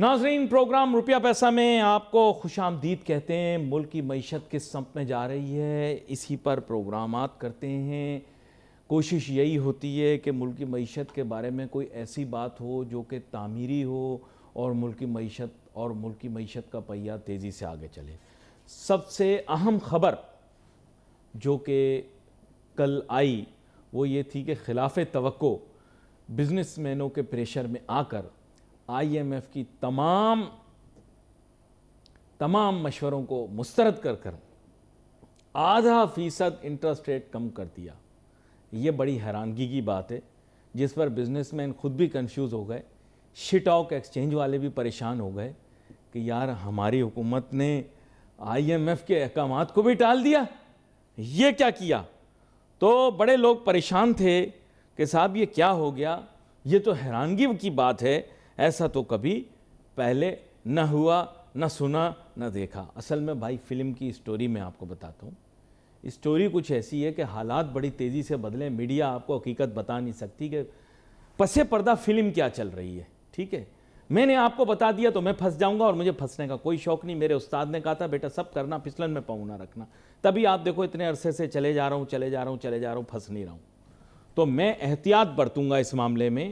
ناظرین، پروگرام روپیہ پیسہ میں آپ کو خوش آمدید کہتے ہیں۔ ملک کی معیشت کس سمت میں جا رہی ہے، اسی پر پروگرامات کرتے ہیں۔ کوشش یہی ہوتی ہے کہ ملک کی معیشت کے بارے میں کوئی ایسی بات ہو جو کہ تعمیری ہو اور ملک کی معیشت کا پہیہ تیزی سے آگے چلے۔ سب سے اہم خبر جو کہ کل آئی وہ یہ تھی کہ خلاف توقع بزنس مینوں کے پریشر میں آ کر آئی ایم ایف کی تمام مشوروں کو مسترد کر 0.5% انٹرسٹ ریٹ کم کر دیا۔ یہ بڑی حیرانگی کی بات ہے، جس پر بزنس مین خود بھی کنفیوز ہو گئے، شٹاک ایکسچینج والے بھی پریشان ہو گئے کہ یار ہماری حکومت نے آئی ایم ایف کے احکامات کو بھی ٹال دیا، یہ کیا کیا؟ تو بڑے لوگ پریشان تھے کہ صاحب یہ کیا ہو گیا، یہ تو حیرانگی کی بات ہے، ایسا تو کبھی پہلے نہ ہوا، نہ سنا، نہ دیکھا۔ اصل میں بھائی فلم کی سٹوری میں آپ کو بتاتا ہوں۔ سٹوری کچھ ایسی ہے کہ حالات بڑی تیزی سے بدلیں، میڈیا آپ کو حقیقت بتا نہیں سکتی کہ پس پردہ فلم کیا چل رہی ہے، ٹھیک ہے؟ میں نے آپ کو بتا دیا تو میں پھنس جاؤں گا، اور مجھے پھنسنے کا کوئی شوق نہیں۔ میرے استاد نے کہا تھا بیٹا سب کرنا، پھسلن میں پاؤں نہ رکھنا، تبھی آپ دیکھو اتنے عرصے سے چلے جا رہا ہوں، پھنس نہیں رہا ہوں۔ تو میں احتیاط برتوں گا اس معاملے میں۔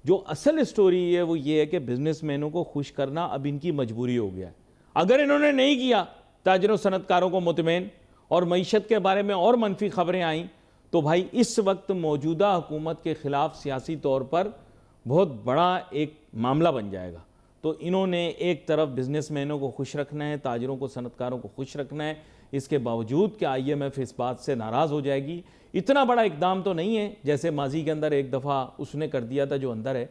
جو اصل سٹوری ہے وہ یہ ہے کہ بزنس مینوں کو خوش کرنا اب ان کی مجبوری ہو گیا ہے۔ اگر انہوں نے نہیں کیا، تاجروں صنعت کاروں کو مطمئن اور معیشت کے بارے میں اور منفی خبریں آئیں، تو بھائی اس وقت موجودہ حکومت کے خلاف سیاسی طور پر بہت بڑا ایک معاملہ بن جائے گا۔ تو انہوں نے ایک طرف بزنس مینوں کو خوش رکھنا ہے، تاجروں کو صنعت کاروں کو خوش رکھنا ہے، اس کے باوجود کہ آئی ایم ایف اس بات سے ناراض ہو جائے گی۔ اتنا بڑا اقدام تو نہیں ہے جیسے ماضی کے اندر ایک دفعہ اس نے کر دیا تھا جو اندر ہے،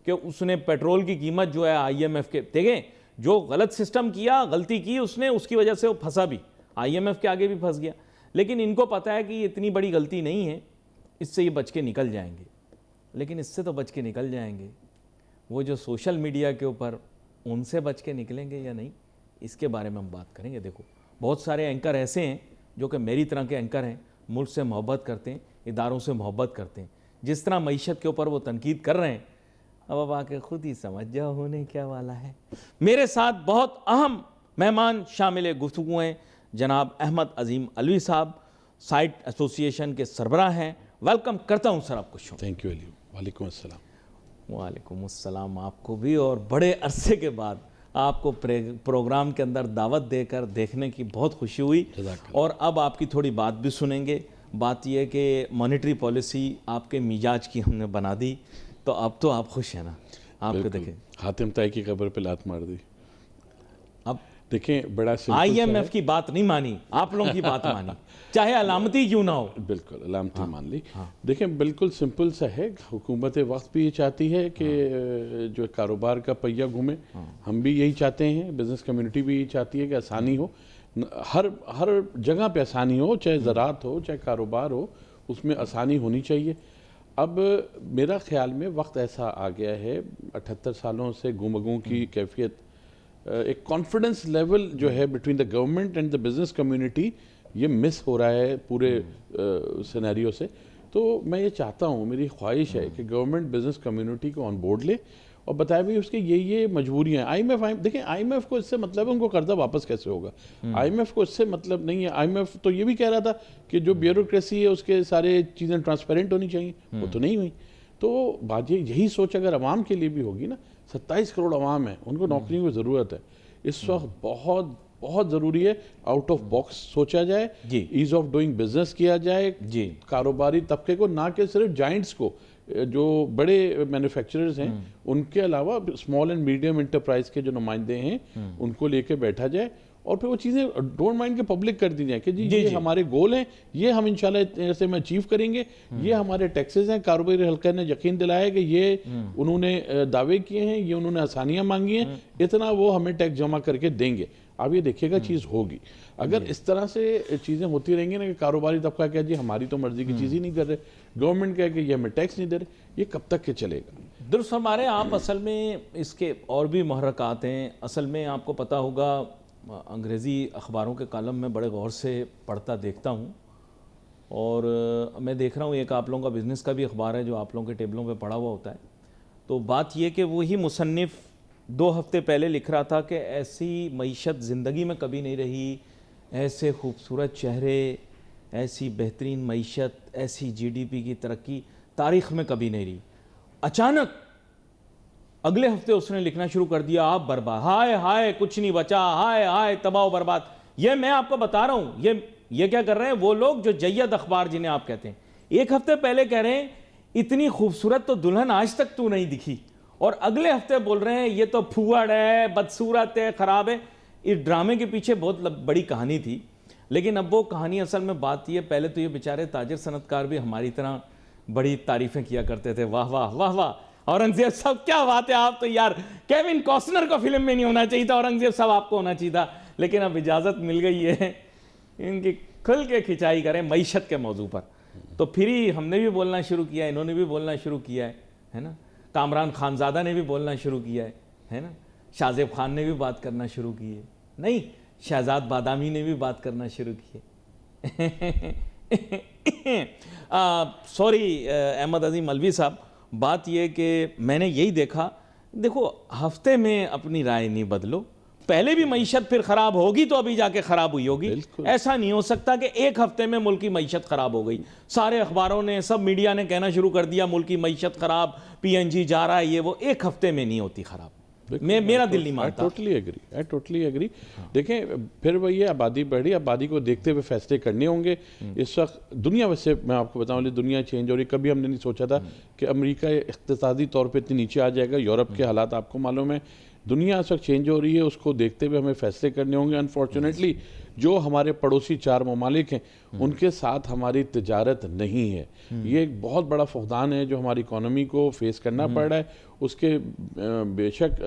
کہ اس نے پیٹرول کی قیمت جو ہے آئی ایم ایف کے دیکھیں جو غلط سسٹم کیا، غلطی کی اس نے، اس کی وجہ سے وہ پھنسا بھی، آئی ایم ایف کے آگے بھی پھنس گیا۔ لیکن ان کو پتہ ہے کہ یہ اتنی بڑی غلطی نہیں ہے، اس سے یہ بچ کے نکل جائیں گے۔ لیکن اس سے تو بچ کے نکل جائیں گے، وہ جو سوشل میڈیا کے اوپر ان سے بچ کے نکلیں گے یا نہیں، اس کے بارے میں ہم بات کریں گے۔ دیکھو بہت سارے اینکر ایسے ہیں جو کہ میری طرح کے اینکر ہیں، ملک سے محبت کرتے ہیں، اداروں سے محبت کرتے ہیں۔ جس طرح معیشت کے اوپر وہ تنقید کر رہے ہیں، اب آ کے خود ہی سمجھ جاؤ ہونے کیا والا ہے۔ میرے ساتھ بہت اہم مہمان شامل گفتگو ہیں، جناب احمد عظیم علوی صاحب، سائٹ ایسوسی ایشن کے سربراہ ہیں۔ ویلکم کرتا ہوں سر آپ کو شو۔ تھینک یو علی، وعلیکم السلام۔ وعلیکم السلام آپ کو بھی، اور بڑے عرصے کے بعد آپ کو پروگرام کے اندر دعوت دے کر دیکھنے کی بہت خوشی ہوئی، اور اب آپ کی تھوڑی بات بھی سنیں گے۔ بات یہ کہ مانیٹری پالیسی آپ کے مزاج کی ہم نے بنا دی، تو اب تو آپ خوش ہیں نا؟ آپ کو دیکھیں حاتم طائی کی قبر پہ لات مار دی۔ اب دیکھیں بڑا سمپل آئی ایم ایف کی بات نہیں مانی، آپ لوگوں کی بات مانی، چاہے علامتی کیوں نہ ہو۔ بالکل علامتی مان لی۔ دیکھیں بالکل سمپل سا ہے، حکومت وقت بھی یہ چاہتی ہے کہ جو کاروبار کا پہیہ گھومے، ہم بھی یہی چاہتے ہیں، بزنس کمیونٹی بھی یہی چاہتی ہے کہ آسانی ہو، ہر جگہ پہ آسانی ہو، چاہے زراعت ہو چاہے کاروبار ہو، اس میں آسانی ہونی چاہیے۔ اب میرا خیال میں وقت ایسا آ گیا ہے، 78 سالوں سے گفتگو کی کیفیت، ایک کانفیڈنس لیول جو ہے between the government and the business community, یہ مس ہو رہا ہے پورے سینیریو سے۔ تو میں یہ چاہتا ہوں، میری خواہش ہے کہ گورنمنٹ بزنس کمیونٹی کو آن بورڈ لے اور بتائے بھی اس کے یہ مجبوریاں ہیں۔ دیکھیں آئی ایم ایف کو اس سے مطلب ہے ان کو قرضہ واپس کیسے ہوگا، آئی ایم ایف کو اس سے مطلب نہیں ہے۔ آئی ایم ایف تو یہ بھی کہہ رہا تھا کہ جو بیوروکریسی ہے اس کے سارے چیزیں ٹرانسپیرنٹ ہونی چاہیے، وہ تو نہیں ہوئی۔ تو بات یہی سوچ اگر عوام کے لیے بھی ہوگی نا، 27 کروڑ عوام ہیں، ان کو نوکریوں کی ضرورت ہے اس وقت، بہت ضروری ہے آؤٹ آف باکس سوچا جائے، ایز آف ڈوئنگ بزنس کیا جائے، کاروباری طبقے کو، نہ کہ صرف جائنٹس کو، جو بڑے مینوفیکچررز ہیں ان کے علاوہ اسمال اینڈ میڈیم انٹرپرائز کے جو نمائندے ہیں ان کو لے کے بیٹھا جائے، اور پھر وہ چیزیں ڈونٹ مائنڈ کے پبلک کر دی جائیں کہ جی یہ ہمارے گول ہیں، یہ ہم انشاءاللہ ایسے میں اچیو کریں گے، یہ ہمارے ٹیکسز ہیں۔ کاروباری حلقے نے یقین دلایا کہ یہ انہوں نے دعوے کیے ہیں، یہ انہوں نے آسانیاں مانگی ہیں، اتنا وہ ہمیں ٹیکس جمع کر کے دیں گے۔ اب یہ دیکھیے گا چیز ہوگی۔ اگر اس طرح سے چیزیں ہوتی رہیں گی نا کہ کاروباری طبقہ کہے جی ہماری تو مرضی کی چیز ہی نہیں کر رہے، گورنمنٹ کہے کہ یہ ہمیں ٹیکس نہیں دے رہے، یہ کب تک کے چلے گا؟ درست ہمارے آپ اصل میں اس کے اور بھی محرکات ہیں۔ اصل میں آپ کو پتہ ہوگا، انگریزی اخباروں کے کالم میں بڑے غور سے پڑھتا دیکھتا ہوں، اور میں دیکھ رہا ہوں ایک آپ لوگوں کا بزنس کا بھی اخبار ہے جو آپ لوگوں کے ٹیبلوں پہ پڑا ہوا ہوتا ہے۔ تو بات یہ کہ وہی مصنف 2 ہفتے پہلے لکھ رہا تھا کہ ایسی معیشت زندگی میں کبھی نہیں رہی، ایسے خوبصورت چہرے، ایسی بہترین معیشت، ایسی جی ڈی پی کی ترقی تاریخ میں کبھی نہیں رہی. اچانک اگلے ہفتے اس نے لکھنا شروع کر دیا آپ برباد، ہائے ہائے کچھ نہیں بچا، ہائے ہائے تباہ و برباد. یہ میں آپ کو بتا رہا ہوں، یہ کیا کر رہے ہیں وہ لوگ جو جید اخبار جنہیں آپ کہتے ہیں. 1 ہفتے پہلے کہہ رہے ہیں اتنی خوبصورت تو دلہن آج تک تو نہیں دکھی، اور اگلے ہفتے بول رہے ہیں یہ تو پھوڑ ہے، بدصورت ہے، خراب ہے. اس ڈرامے کے پیچھے بہت بڑی کہانی تھی، لیکن اب وہ کہانی اصل میں بات یہ، پہلے تو یہ بیچارے تاجر صنعت کار بھی ہماری طرح بڑی تعریفیں کیا کرتے تھے، واہ واہ واہ واہ اورنگزیب صاحب کیا بات ہے، آپ تو یار کیون کاسنر کو فلم میں نہیں ہونا چاہیے تھا، اورنگزیب صاحب آپ کو ہونا چاہیے تھا. لیکن اب اجازت مل گئی ہے، ان کی کھل کے کھچائی کریں معیشت کے موضوع پر. تو پھر ہی ہم نے بھی بولنا شروع کیا ہے، انہوں نے بھی بولنا شروع کیا ہے نا، کامران خانزادہ نے بھی بولنا شروع کیا ہے نا، شاہ زیب خان نے بھی بات کرنا شروع کی ہے، نہیں شہزاد بادامی نے بھی بات کرنا شروع کی ہے. سوری احمد عظیم ملوی صاحب، بات یہ کہ میں نے یہی دیکھا، دیکھو ہفتے میں اپنی رائے نہیں بدلو، پہلے بھی معیشت پھر خراب ہوگی تو ابھی جا کے خراب ہوئی ہوگی. ایسا نہیں ہو سکتا کہ 1 ہفتے میں ملک کی معیشت خراب ہو گئی. سارے اخباروں نے، سب میڈیا نے کہنا شروع کر دیا ملک کی معیشت خراب، پی این جی جا رہا ہے، یہ وہ. 1 ہفتے میں نہیں ہوتی خراب، میرا دل نہیں مانتا. I totally agree. دیکھیں پھر وہی ہے، آبادی بڑھی، آبادی کو دیکھتے ہوئے فیصلے کرنے ہوں گے. اس وقت دنیا، ویسے میں آپ کو بتاؤں دنیا چینج ہو رہی ہے. کبھی ہم نے نہیں سوچا تھا کہ امریکہ اقتصادی طور پہ اتنی نیچے آ جائے گا. یورپ کے حالات آپ کو معلوم ہے، دنیا اس وقت چینج ہو رہی ہے، اس کو دیکھتے ہوئے ہمیں فیصلے کرنے ہوں گے. انفارچونیٹلی جو ہمارے پڑوسی 4 ممالک ہیں ان کے ساتھ ہماری تجارت نہیں ہے. یہ ایک بہت بڑا فقدان ہے جو ہماری اکانومی کو فیس کرنا پڑ رہا ہے. اس کے بے شک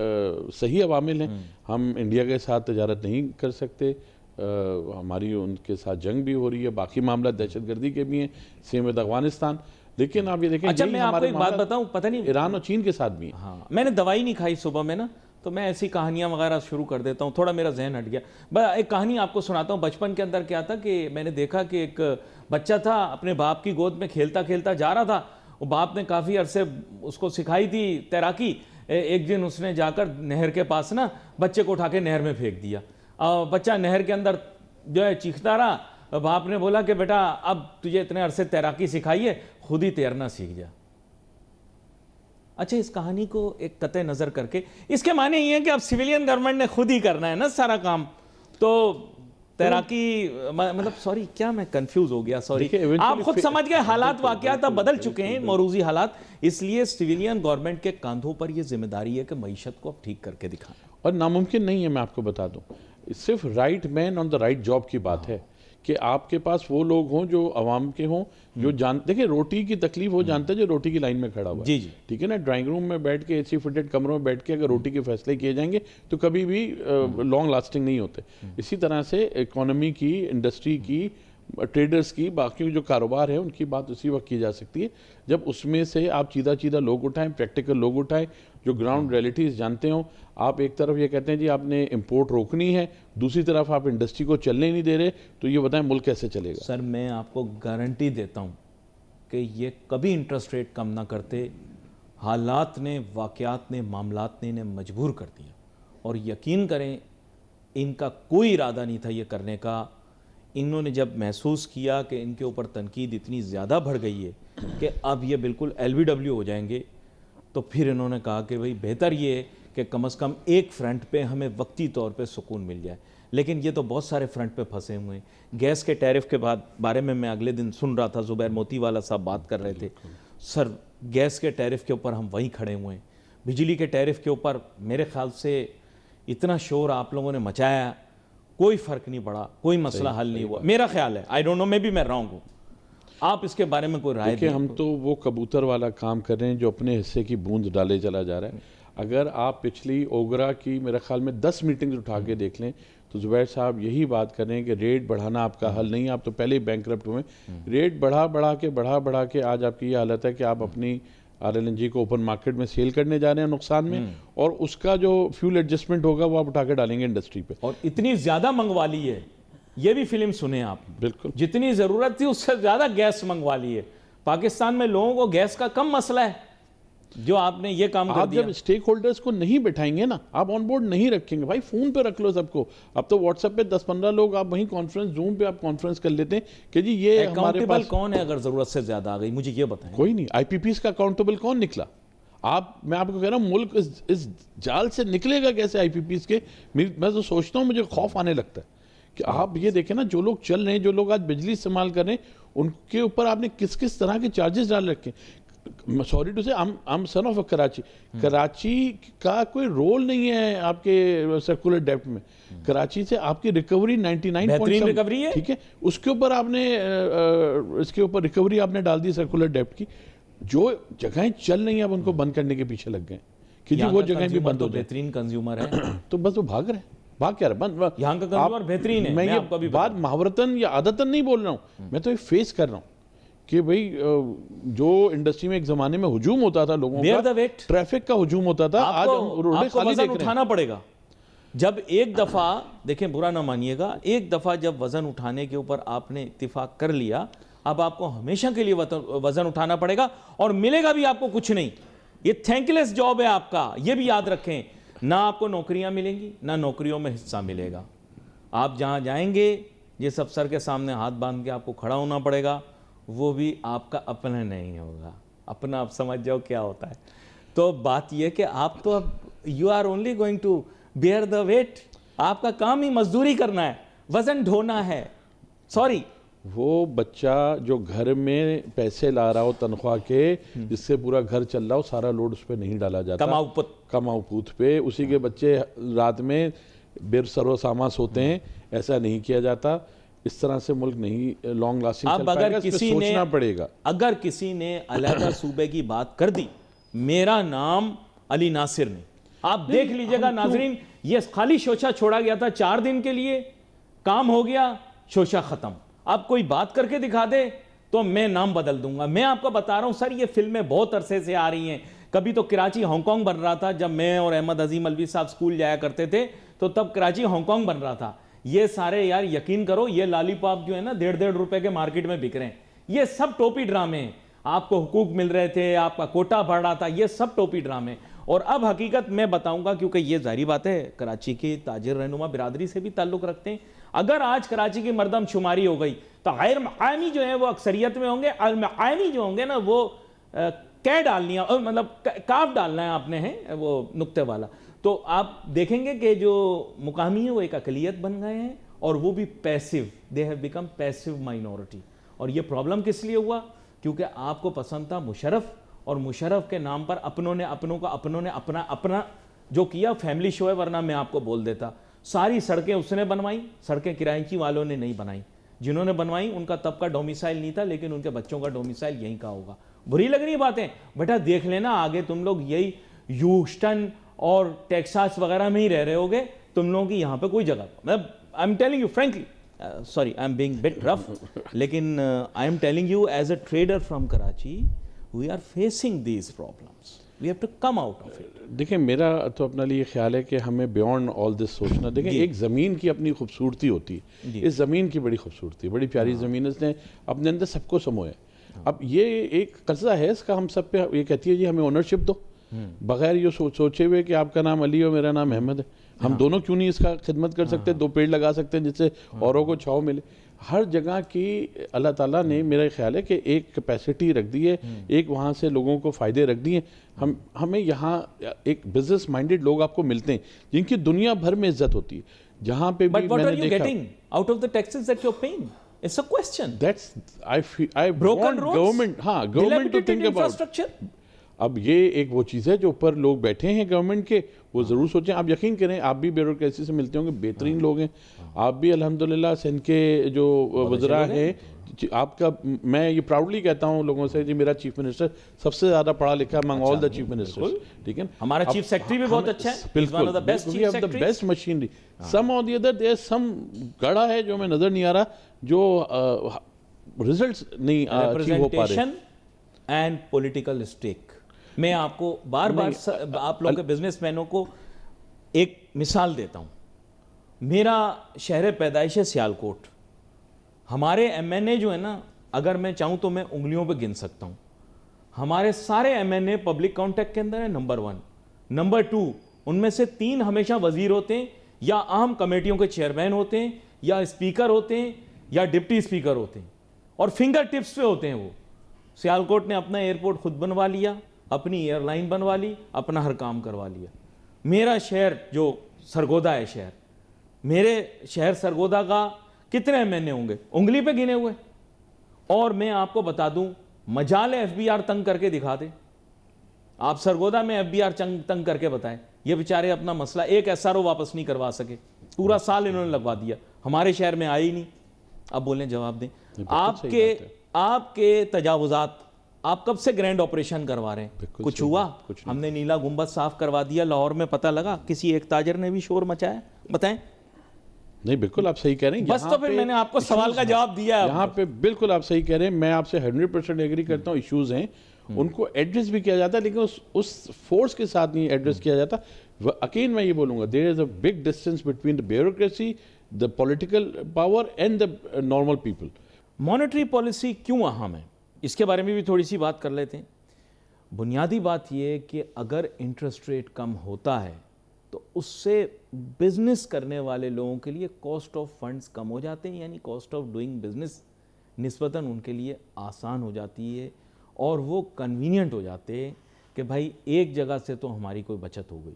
صحیح عوامل ہیں. ہم انڈیا کے ساتھ تجارت نہیں کر سکتے، ہماری ان کے ساتھ جنگ بھی ہو رہی ہے، باقی معاملات دہشت گردی کے بھی ہیں، سیم ود افغانستان. لیکن آپ یہ دیکھیں، اچھا میں آپ کو ایک بات بتاؤں، پتہ نہیں ایران اور چین کے ساتھ بھی ہیں. ہاں میں نے دوائی نہیں کھائی صبح میں نا، تو میں ایسی کہانیاں وغیرہ شروع کر دیتا ہوں، تھوڑا میرا ذہن ہٹ گیا. ایک کہانی آپ کو سناتا ہوں. بچپن کے اندر کیا تھا کہ میں نے دیکھا کہ ایک بچہ تھا اپنے باپ کی گود میں کھیلتا کھیلتا جا رہا تھا. وہ باپ نے کافی عرصے اس کو سکھائی تھی تیراکی. ایک دن اس نے جا کر نہر کے پاس نا بچے کو اٹھا کے نہر میں پھینک دیا. بچہ نہر کے اندر جو ہے چیختا رہا. باپ نے بولا کہ بیٹا اب تجھے اتنے عرصے تیراکی سکھائی ہے، خود ہی تیرنا سیکھ جا. اچھا اس کہانی کو ایک قطع نظر کر کے اس کے معنی یہ ہے کہ اب سویلین گورنمنٹ نے خود ہی کرنا ہے نا سارا کام. تو تیراکی مطلب سوری کیا میں کنفیوز ہو گیا، سوری آپ خود سمجھ گئے حالات واقعات اب بدل چکے ہیں، موروثی حالات. اس لیے سویلین گورنمنٹ کے کاندھوں پر یہ ذمہ داری ہے کہ معیشت کو اب ٹھیک کر کے دکھانا. اور ناممکن نہیں ہے، میں آپ کو بتا دوں، صرف right man on the right job کی بات ہے کہ آپ کے پاس وہ لوگ ہوں جو عوام کے ہوں، جو دیکھیں روٹی کی تکلیف وہ جانتا ہے جو روٹی کی لائن میں کھڑا ہوا ہے. جی جی ٹھیک ہے نا، ڈرائنگ روم میں بیٹھ کے، اے سی فٹڈ کمروں میں بیٹھ کے اگر روٹی کے فیصلے کیے جائیں گے تو کبھی بھی لانگ لاسٹنگ نہیں ہوتے. اسی طرح سے اکانومی کی، انڈسٹری کی، ٹریڈرز کی، باقی جو کاروبار ہے ان کی بات اسی وقت کی جا سکتی ہے جب اس میں سے آپ چیدہ لوگ اٹھائیں، پریکٹیکل لوگ اٹھائیں جو گراؤنڈ ریئلٹیز جانتے ہوں. آپ ایک طرف یہ کہتے ہیں جی آپ نے امپورٹ روکنی ہے، دوسری طرف آپ انڈسٹری کو چلنے نہیں دے رہے، تو یہ بتائیں ملک کیسے چلے گا؟ سر میں آپ کو گارنٹی دیتا ہوں کہ یہ کبھی انٹرسٹ ریٹ کم نہ کرتے. حالات نے، واقعات نے، معاملات نے انہیں مجبور کر دیا. اور یقین کریں ان کا کوئی ارادہ نہیں تھا یہ کرنے کا. انہوں نے جب محسوس کیا کہ ان کے اوپر تنقید اتنی زیادہ بڑھ گئی ہے کہ اب یہ بالکل LBW ہو جائیں گے، تو پھر انہوں نے کہا کہ بھئی بہتر یہ ہے کہ کم از کم ایک فرنٹ پہ ہمیں وقتی طور پہ سکون مل جائے. لیکن یہ تو بہت سارے فرنٹ پہ پھنسے ہوئے ہیں. گیس کے ٹیرف کے بارے میں اگلے دن سن رہا تھا، زبیر موتی والا صاحب بات کر رہے تھے. سر گیس کے ٹیرف کے اوپر ہم وہیں کھڑے ہوئے ہیں. بجلی کے ٹیرف کے اوپر میرے خیال سے اتنا شور آپ لوگوں نے مچایا، کوئی فرق نہیں پڑا، کوئی مسئلہ حل نہیں ہوا. میرا خیال ہے، آئی ڈونٹ نو، میں بھی میں رانگ ہوں. آپ اس کے بارے میں کوئی رائے دیں؟ ہم تو وہ کبوتر والا کام کر رہے ہیں جو اپنے حصے کی بوند ڈالے چلا جا رہا ہے. اگر آپ پچھلی اوگرا کی میرے خیال میں 10 میٹنگز اٹھا کے دیکھ لیں تو زبیر صاحب یہی بات کر رہے ہیں کہ ریٹ بڑھانا آپ کا حل نہیں ہے. آپ تو پہلے ہی بینکرپٹ ہوئے. ریٹ بڑھا کے آج آپ کی یہ حالت ہے کہ آپ اپنی RLNG کو اوپن مارکیٹ میں سیل کرنے جا رہے ہیں نقصان میں، اور اس کا جو فیول ایڈجسٹمنٹ ہوگا وہ آپ اٹھا کے ڈالیں گے انڈسٹری پہ. اور اتنی زیادہ منگوا لی ہے، یہ بھی فلم سنیں آپ، بالکل جتنی ضرورت تھی اس سے زیادہ گیس منگوا لی ہے. پاکستان میں لوگوں کو گیس کا کم مسئلہ ہے. جو آپ نے یہ کام کر آپ دیا. جب اسٹیک ہولڈرز کو نہیں بٹھائیں گے نا, آپ آن بورڈ نہیں رکھیں گے, بھائی فون پہ رکھ لو سب کو. اب تو واٹس ایپ پہ 10-15 لوگ آپ وہیں کانفرنس, زوم پہ آپ کانفرنس کر لیتے ہیں کہ جی یہ ہمارے اکاؤنٹیبل پاس. کون ہے اگر ضرورت سے زیادہ آ گئی, مجھے یہ بتائیں. کوئی نہیں. آئی پی پیز کا اکاؤنٹیبل کون نکلا؟ میں آپ کو کہہ رہا ہوں ملک اس جال سے نکلے گا کیسے آئی پی پیز کے. میں تو سوچتا ہوں, مجھے خوف آنے لگتا ہے کہ آپ یہ دیکھیں نا, جو لوگ چل رہے ہیں, جو لوگ آج بجلی استعمال کر رہے ہیں, ان کے اوپر آپ نے کس کس طرح کے چارجز ڈال رکھے ہیں. سوری ٹو سے I'm son of Karachi. Karachi کا کوئی رول نہیں ہے آپ کے سرکولر ڈیپٹ میں. کراچی سے آپ کی ریکوری 99 بہترین ریکوری ہے, ٹھیک ہے, اس کے اوپر آپ نے اس کے اوپر ریکوری آپ نے ڈال دی سرکولر ڈیپٹ کی. جو جگہیں چل رہی ہیں اب ان کو بند کرنے کے پیچھے لگ گئے کہ جی وہ جگہیں بھی بند ہو جائیں. بہترین کنزیومر ہے تو بس وہ بھاگ رہے ہیں. بھاگ کیا رہے ہیں, یہاں کا کنزیومر بہترین ہے. میں یہ بات محاورتاً یا عادتاً نہیں بول رہا ہوں, میں تو یہ فیس کر رہا ہوں کہ بھئی جو انڈسٹری میں ایک زمانے میں ہجوم ہوتا تھا لوگوں کا, ٹریفک کا ہجوم ہوتا تھا, آج ہم روڈیں خالی دیکھ رہے ہیں. اٹھانا پڑے گا. جب ایک دفعہ دیکھیں, برا نہ مانیے گا, ایک دفعہ جب وزن اٹھانے کے اوپر آپ نے اتفاق کر لیا, اب آپ کو ہمیشہ کے لیے وزن اٹھانا پڑے گا, اور ملے گا بھی آپ کو کچھ نہیں. یہ تھینک لیس جاب ہے آپ کا, یہ بھی یاد رکھیں. نہ آپ کو نوکریاں ملیں گی, نہ نوکریوں میں حصہ ملے گا. آپ جہاں جائیں گے جس افسر کے سامنے ہاتھ باندھ کے آپ کو کھڑا ہونا پڑے گا, وہ بھی آپ کا اپنا نہیں ہوگا. اپنا آپ سمجھ جاؤ کیا ہوتا ہے. تو بات یہ کہ آپ تو اب you are only going to bear the weight. آپ کا کام ہی مزدوری کرنا ہے, وزن ڈھونا ہے. سوری, وہ بچہ جو گھر میں پیسے لا رہا ہو تنخواہ کے, جس سے پورا گھر چل رہا ہو, سارا لوڈ اس پہ نہیں ڈالا جاتا, کماؤ پوت پہ. اسی کے بچے رات میں بیر سر و ساما سوتے ہیں, ایسا نہیں کیا جاتا. اس طرح سے ملک نہیں لانگ لاسٹنگ چل پائے گا, اس پہ سوچنا پڑے گا. اگر کسی نے علیحدہ صوبے کی بات کر دی, میرا نام علی ناصر نہیں. آپ دیکھ لیجئے گا ناظرین, یہ خالی شوشہ چھوڑا گیا تھا 4 دن کے لیے, کام ہو گیا, شوشہ ختم. اب کوئی بات کر کے دکھا دے تو میں نام بدل دوں گا. میں آپ کو بتا رہا ہوں سر, یہ فلمیں بہت عرصے سے آ رہی ہیں. کبھی تو کراچی ہانگ کانگ بن رہا تھا, جب میں اور احمد عظیم الوی صاحب سکول جایا کرتے تھے تو تب کراچی ہانگ کانگ بن رہا تھا. یہ سارے یار یقین کرو, یہ لالی پاپ جو ہے نا 1.5 روپے کے مارکیٹ میں بک رہے ہیں, یہ سب ٹوپی ڈرامے ہیں. آپ کو حقوق مل رہے تھے, آپ کا کوٹا بڑھ رہا تھا, یہ سب ٹوپی ڈرامے. اور اب حقیقت میں بتاؤں گا, کیونکہ یہ ظاہری بات ہے کراچی کی تاجر رہنما برادری سے بھی تعلق رکھتے ہیں. اگر آج کراچی کی مردم شماری ہو گئی تو غیر مقامی جو ہیں وہ اکثریت میں ہوں گے, المقامی جو ہوں گے نا وہ ڈالنی ہے, مطلب کاف ڈالنا ہے آپ نے, ہے وہ نقطے والا. تو آپ دیکھیں گے کہ جو مقامی ہیں وہ ایک اقلیت بن گئے ہیں, اور وہ بھی passive, they have become passive minority. اور یہ پرابلم کس لیے ہوا؟ کیونکہ آپ کو پسند تھا مشرف, اور مشرف کے نام پر اپنوں نے اپنا جو کیا فیملی شو ہے. ورنہ میں آپ کو بول دیتا, ساری سڑکیں اس نے بنوائی, سڑکیں کراچی والوں نے نہیں بنائی. جنہوں نے بنوائی ان کا تب کا ڈومیسائل نہیں تھا, لیکن ان کے بچوں کا ڈومیسائل یہیں کا ہوگا. بری لگ رہی باتیں بیٹا, دیکھ لینا آگے تم لوگ یہی ہیوسٹن اور ٹیکساس وغیرہ میں ہی رہ رہے ہوگے, تم لوگوں کی یہاں پہ کوئی جگہ. میں I am telling you frankly, sorry I'm being bit rough, لیکن I am telling you as a trader from Karachi, we are facing these problems. We have to come out of it. دیکھیں میرا تو اپنا لیے خیال ہے کہ ہمیں بیونڈ آل دس سوچنا. دیکھیں ایک زمین کی اپنی خوبصورتی ہوتی ہے, اس زمین کی بڑی خوبصورتی ہے, بڑی پیاری زمین, اس نے اپنے اندر سب کو سمویا. اب یہ ایک قرضہ ہے اس کا ہم سب پہ, یہ کہتی ہے جی ہمیں اونرشپ دو, بغیر یہ سوچے ہوئے کہ آپ کا نام علی اور میرا نام احمد ہے. ہم دونوں کیوں نہیں اس کا خدمت کر سکتے, 2 پیڑ لگا سکتے ہیں جس سے اوروں کو چھاؤں ملے. ہر جگہ کی اللہ تعالیٰ نے میرا خیال ہے کہ ایک کیپیسٹی رکھ دی ہے, ایک وہاں سے لوگوں کو فائدے رکھ دیے. ہمیں یہاں ایک بزنس مائنڈڈ لوگ آپ کو ملتے ہیں جن کی دنیا بھر میں عزت ہوتی ہے. جہاں پہ بھی میں نے دیکھا, out of the taxes that you're paying, it's a question. That's I broken roads, government, government to think about infrastructure. اب یہ ایک وہ چیز ہے جو اوپر لوگ بیٹھے ہیں گورنمنٹ کے, وہ ضرور سوچیں. آپ یقین کریں, آپ بھی بیوروکریسی سے ملتے ہوں گے, بہترین لوگ ہیں. آپ بھی الحمدللہ سندھ کے جو وزراء ہیں, آپ کا میں یہ پراؤڈلی کہتا ہوں لوگوں سے, جی میرا چیف منسٹر سب سے زیادہ پڑھا لکھا ہے among all the chief ministers. ٹھیک ہے, ہمارا چیف سیکرٹری بھی بہت اچھا ہے, بالکل, we have the best machinery. Some or the other there is some گڑھا ہے جو میں نظر نہیں آ رہا, جو ریزلٹس نہیں اچیو ہو پا رہے. And political stack. میں آپ کو بار بار آپ لوگ کے بزنس مینوں کو ایک مثال دیتا ہوں. میرا شہر پیدائش ہے سیالکوٹ. ہمارے ایم این اے جو ہے نا, اگر میں چاہوں تو میں انگلیوں پہ گن سکتا ہوں. ہمارے سارے M N A public contact کے اندر ہیں نمبر 1. نمبر 2 ان میں سے 3 ہمیشہ وزیر ہوتے ہیں یا اہم کمیٹیوں کے چیئرمین ہوتے ہیں یا اسپیکر ہوتے ہیں یا ڈپٹی اسپیکر ہوتے ہیں اور فنگر ٹپس پہ ہوتے ہیں. وہ سیالکوٹ نے اپنا ایئرپورٹ خود بنوا لیا, اپنی ایئر لائن بنوا لی, اپنا ہر کام کروا لیا. میرا شہر جو سرگودا ہے شہر, میرے شہر سرگودا کا کتنے ایم این اے ہوں گے؟ انگلی پہ گنے ہوئے. اور میں آپ کو بتا دوں, مجال ایف بی آر تنگ کر کے دکھا دیں. آپ سرگودا میں ایف بی آر تنگ کر کے بتائیں. یہ بیچارے اپنا مسئلہ ایک ایس آر او واپس نہیں کروا سکے, پورا سال انہوں نے لگوا دیا, ہمارے شہر میں آئی نہیں. اب بولیں جواب دیں. آپ کے تجاوزات, آپ کب سے گرینڈ آپریشن کروا رہے ہیں؟ کچھ ہوا؟ ہم نے نیلا گنبد صاف کروا دیا لاہور میں, پتہ لگا کسی ایک تاجر نے بھی شور مچایا؟ بتائیں. نہیں بالکل آپ صحیح کہہ رہے ہیں. بس تو پھر میں نے آپ کو سوال کا جواب دیا ہے. یہاں پہ بالکل آپ صحیح کہہ رہے ہیں, میں آپ سے 100% ایگری کرتا ہوں. ایشوز ہیں, ان کو ایڈریس بھی کیا جاتا ہے, لیکن اس فورس کے ساتھ نہیں ایڈریس کیا جاتا. اگین میں یہ بولوں گا, there is a big distance between the bureaucracy, the political power and the normal people. Monetary policy کیوں اہم ہے, اس کے بارے میں بھی تھوڑی سی بات کر لیتے ہیں. بنیادی بات یہ کہ اگر انٹرسٹ ریٹ کم ہوتا ہے تو اس سے بزنس کرنے والے لوگوں کے لیے کاسٹ آف فنڈز کم ہو جاتے ہیں, یعنی کاسٹ آف ڈوئنگ بزنس نسبتاً ان کے لیے آسان ہو جاتی ہے اور وہ کنوینئنٹ ہو جاتے ہیں کہ بھائی ایک جگہ سے تو ہماری کوئی بچت ہو گئی.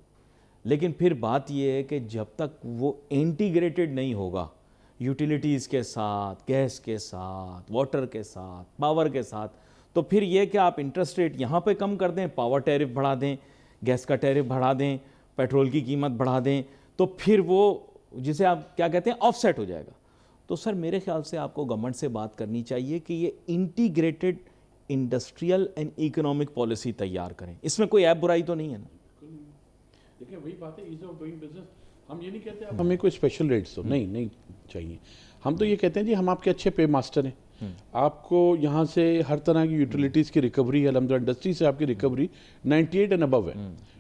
لیکن پھر بات یہ ہے کہ جب تک وہ انٹیگریٹڈ نہیں ہوگا یوٹیلیٹیز کے ساتھ, گیس کے ساتھ, واٹر کے ساتھ, پاور کے ساتھ, تو پھر یہ کہ آپ انٹرسٹ ریٹ یہاں پہ کم کر دیں, پاور ٹیرف بڑھا دیں, گیس کا ٹیرف بڑھا دیں, پیٹرول کی قیمت بڑھا دیں, تو پھر وہ جسے آپ کیا کہتے ہیں آف سیٹ ہو جائے گا. تو سر میرے خیال سے آپ کو گورنمنٹ سے بات کرنی چاہیے کہ یہ integrated industrial and economic policy تیار کریں. اس میں کوئی عیب برائی تو نہیں ہے نا؟ دیکھیں وہی بات ہے, ایز آف ڈوئنگ بزنس. ہم یہ نہیں کہتے آپ ہمیں کوئی اسپیشل ریٹس ہو, نہیں چاہیے. ہم تو یہ کہتے ہیں جی ہم آپ کے اچھے پے ماسٹر ہیں, آپ کو یہاں سے ہر طرح کی یوٹیلیٹیز کی ریکوری ہے, الحمدللہ انڈسٹری سے آپ کی ریکوری 98 اینڈ ابو ہے,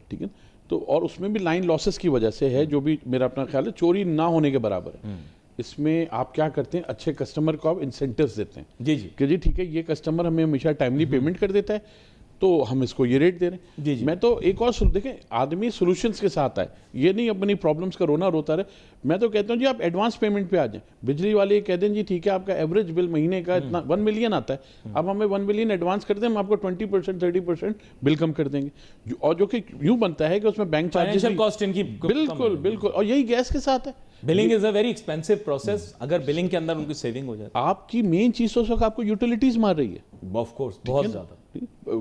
ٹھیک ہے. تو اور اس میں بھی لائن لاسز کی وجہ سے ہے, جو بھی میرا اپنا خیال ہے چوری نہ ہونے کے برابر ہے. اس میں آپ کیا کرتے ہیں, اچھے کسٹمر کو آپ انسینٹیوز دیتے ہیں جی جی کہ جی ٹھیک ہے یہ کسٹمر ہمیں ہمیشہ ٹائملی پیمنٹ کر دیتا ہے تو ہم اس کو یہ ریٹ دے رہے ہیں. جی جی. میں تو ایک اور دیکھیں آدمی سولوشنز کے ساتھ آئے, یہ نہیں اپنی پرابلمس کا رونا روتا رہے. میں تو کہتا ہوں جی آپ ایڈوانس پیمنٹ پہ آ جائیں. بجلی والے کہہ دیں جی ٹھیک ہے آپ کا ایوریج بل مہینے کا اتنا 1 ملین آتا ہے, اب ہمیں 1 ملین ایڈوانس کر دیں, ہم آپ کو 20% 30% بل کم کر دیں گے. اور جو کہ یوں بنتا ہے کہ اس میں بینک چارجز کاسٹ ان کی بالکل بالکل, اور یہی گیس کے ساتھ ہے. Billing is a very expensive process. اگر بلنگ کے اندر ان کی سیونگ ہو جائے, آپ کی مین چیز تو آپ کو یوٹیلیٹیز مار رہی ہے. آف کورس بہت زیادہ,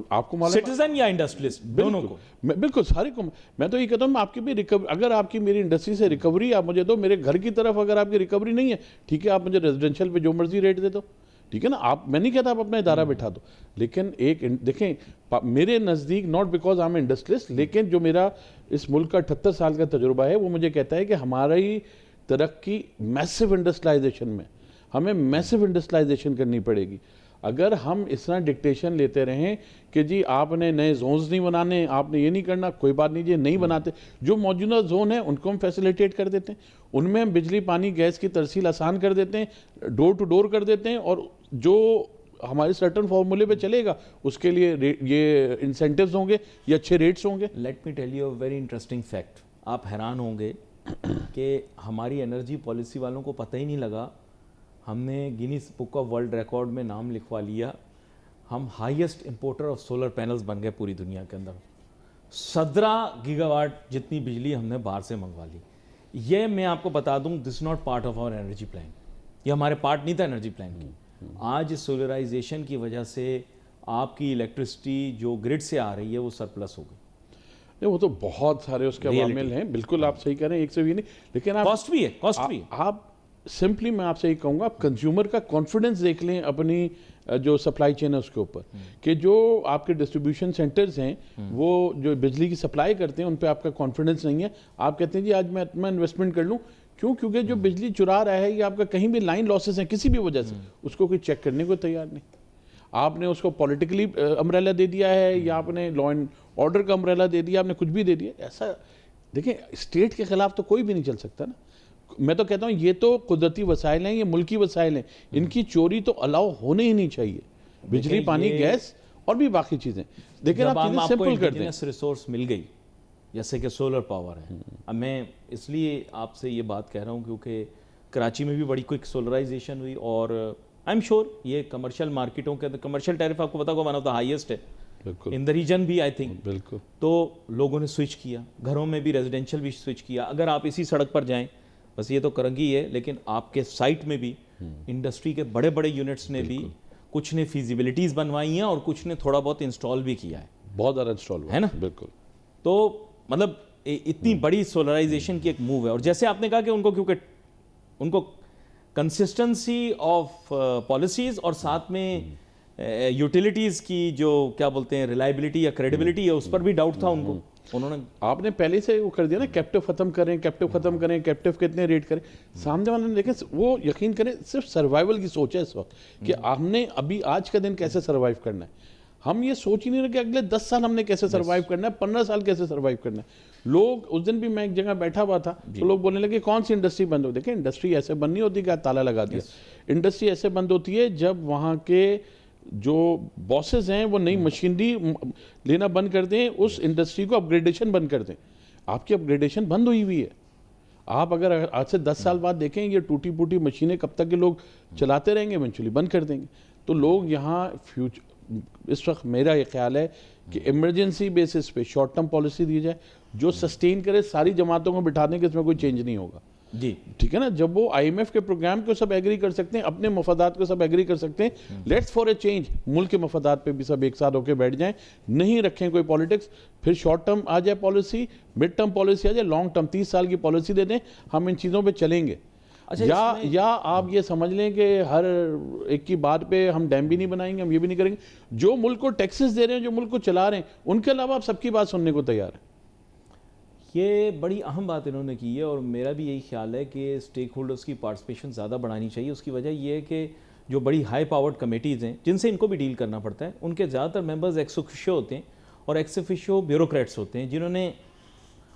آپ کو معلوم سٹیزن یا انڈسٹریلسٹ دونوں کو. بالکل سارے کو. میں تو یہ کہتا ہوں آپ کی بھی ریکوری, اگر آپ کی میری انڈسٹری سے ریکوری آپ مجھے دو, میرے گھر کی طرف اگر آپ کی ریکوری نہیں ہے ٹھیک ہے آپ مجھے ریزیڈینشیل پہ جو مرضی ریٹ دے دو, ٹھیک ہے نا. آپ میں نہیں کہتا آپ اپنا ادارہ بٹھا دو, لیکن ایک دیکھیں میرے نزدیک not because I am industrialist, لیکن جو میرا اس ملک کا 78 سال کا تجربہ ہے وہ مجھے کہتا ہے کہ ہماری ترقی میسو انڈسٹریلائزیشن میں, ہمیں میسو انڈسٹریلائزیشن کرنی پڑے گی. اگر ہم اس طرح ڈکٹیشن لیتے رہیں کہ جی آپ نے نئے زونز نہیں بنانے, آپ نے یہ نہیں کرنا, کوئی بات نہیں جی نہیں بناتے, جو موجودہ زون ہیں ان کو ہم فیسیلیٹیٹ کر دیتے ہیں, ان میں ہم بجلی پانی گیس کی ترسیل آسان کر دیتے ہیں, ڈور ٹو ڈور کر دیتے ہیں, اور جو ہمارے سرٹن فارمولے پہ چلے گا اس کے لیے یہ انسینٹیوز ہوں گے, یہ اچھے ریٹس ہوں گے. Late me tell you a very interesting fact. آپ حیران ہوں گے کہ ہماری انرجی پالیسی والوں کو پتہ ہی نہیں لگا, ہم نے Guinness book of world record میں نام لکھوا لیا, ہم highest importer of solar panels بن گئے پوری دنیا کے اندر. 17 گیگا واٹ جتنی بجلی ہم نے باہر سے منگوا لی. یہ میں آپ کو بتا دوں this not part of our energy plan, یہ ہمارے پارٹ نہیں تھا انرجی پلان کی. آج سولرائزیشن کی وجہ سے آپ کی الیکٹرسٹی جو گرڈ سے آ رہی ہے وہ سرپلس ہو گئی. وہ تو بہت سارے اس کے عوامل ہیں, بالکل آپ صحیح کہہ رہے ہیں, ایک سے بھی نہیں, لیکن کاسٹ بھی ہے, کاسٹ بھی ہے. آپ سمپلی میں آپ سے یہ کہوں گا آپ کنزیومر کا کانفیڈنس دیکھ لیں اپنی جو سپلائی چین ہے اس کے اوپر, کہ جو آپ کے ڈسٹریبیوشن سینٹرز ہیں وہ جو بجلی کی سپلائی کرتے ہیں ان پہ آپ کا کانفیڈنس نہیں ہے. آپ کہتے ہیں جی آج میں اتنا انویسٹمنٹ کر لوں, کیوں؟ کیونکہ جو بجلی چرا رہا ہے یا آپ کا کہیں بھی لائن لاسز ہیں کسی بھی وجہ سے, اس کو کوئی چیک کرنے کو تیار نہیں. آپ نے اس کو پولیٹیکلی امبریلا دے دیا ہے یا آپ نے لا اینڈ آرڈر کا امبریلا دے دیا, آپ نے کچھ بھی دے دیا. ایسا دیکھیں اسٹیٹ کے خلاف تو کوئی بھی نہیں چل سکتا نا. میں تو کہتا ہوں یہ تو قدرتی وسائل ہیں, یہ ملکی وسائل ہیں, ان کی چوری تو الاؤ ہونے ہی نہیں چاہیے. بجلی پانی گیس اور بھی باقی چیزیں. دیکھیں آپ چیزیں سمپل کر دیں. ریسورس مل گئی جیسے کہ سولر پاور ہے. اب میں اس لیے آپ سے یہ بات کہہ رہا ہوں کیونکہ کراچی میں بھی بڑی کوئک سولرائزیشن ہوئی اور آئی ایم شیور یہ کمرشل مارکیٹوں کے کمرشل ٹیرف آپ کو پتا ہوگا ون آف دا ہائیسٹ ہے ان دا ریجن بھی آئی تھنک. بالکل. تو لوگوں نے سوئچ کیا, گھروں میں بھی ریزیڈینشیل بھی سوئچ کیا. اگر آپ اسی سڑک پر جائیں, بس یہ تو کرنگی ہے, لیکن آپ کے سائٹ میں بھی انڈسٹری کے بڑے بڑے یونٹس نے بھی کچھ نے فیزیبلٹیز بنوائی ہیں اور کچھ نے تھوڑا بہت انسٹال بھی کیا ہے. بہت زیادہ انسٹال ہوا ہے نا. بالکل. تو مطلب اتنی بڑی سولرائزیشن کی ایک موو ہے. اور جیسے آپ نے کہا کہ ان کو کیونکہ ان کو کنسسٹنسی آف پالیسیز اور ساتھ میں یوٹیلیٹیز کی جو کیا بولتے ہیں ریلائبلٹی یا کریڈیبلٹی ہے اس پر بھی ڈاؤٹ تھا ان کو. انہوں نے آپ نے پہلے سے وہ کر دیا نا کیپٹیو ختم کریں, کیپٹیو ختم کریں, کیپٹیو کتنے ریٹ کریں. سامنے والے نے دیکھیں وہ یقین کریں صرف سروائیول کی سوچ ہے اس وقت کہ ہم نے ابھی آج کا دن کیسے سروائیو کرنا ہے. ہم یہ سوچ ہی نہیں رہے کہ اگلے 10 سال ہم نے کیسے سروائیو کرنا ہے, 15 سال کیسے سروائیو کرنا ہے. لوگ اس دن بھی میں ایک جگہ بیٹھا ہوا تھا تو لوگ بولنے لگے کون سی انڈسٹری بند ہو. دیکھیں انڈسٹری ایسے بند نہیں ہوتی کہ تالا لگا دیا. انڈسٹری ایسے بند ہوتی ہے جب وہاں کے جو باسز ہیں وہ نئی مشینری لینا بند کر دیں, اس انڈسٹری کو اپ گریڈیشن بند کر دیں. آپ کی اپ گریڈیشن بند ہوئی ہوئی ہے. آپ اگر آج سے 10 سال بعد دیکھیں یہ ٹوٹی پوٹی مشینیں کب تک کے لوگ چلاتے رہیں گے, ایونچولی بند کر دیں گے. تو لوگ یہاں اس وقت میرا یہ خیال ہے کہ ایمرجنسی بیسس پہ شارٹ ٹرم پالیسی دی جائے جو سسٹین کرے. ساری جماعتوں کو بٹھا دیں کہ اس میں کوئی چینج نہیں ہوگا. جی ٹھیک ہے نا. جب وہ آئی ایم ایف کے پروگرام کو سب ایگری کر سکتے ہیں, اپنے مفادات کو سب ایگری کر سکتے ہیں, لیٹس فار اے چینج. ملک کے مفادات پہ بھی سب ایک ساتھ ہو کے بیٹھ جائیں, نہیں رکھیں کوئی پالیٹکس. پھر شارٹ ٹرم آ جائے پالیسی, مڈ ٹرم پالیسی آ جائے, لانگ ٹرم 30 سال کی پالیسی دے دیں. ہم ان چیزوں پہ چلیں گے. یا آپ یہ سمجھ لیں کہ ہر ایک کی بات پہ ہم ڈیم بھی نہیں بنائیں گے, ہم یہ بھی نہیں کریں گے. جو ملک کو ٹیکسز دے رہے ہیں, جو ملک کو چلا رہے ہیں, ان کے علاوہ آپ سب کی بات سننے کو تیار ہیں. یہ بڑی اہم بات انہوں نے کی ہے اور میرا بھی یہی خیال ہے کہ اسٹیک ہولڈرز کی پارٹیسپیشن زیادہ بڑھانی چاہیے. اس کی وجہ یہ ہے کہ جو بڑی ہائی پاورڈ کمیٹیز ہیں جن سے ان کو بھی ڈیل کرنا پڑتا ہے, ان کے زیادہ تر ممبرز ایکس اوفیشیو ہوتے ہیں اور ایکس اوفیشیو بیوروکریٹس ہوتے ہیں جنہوں نے,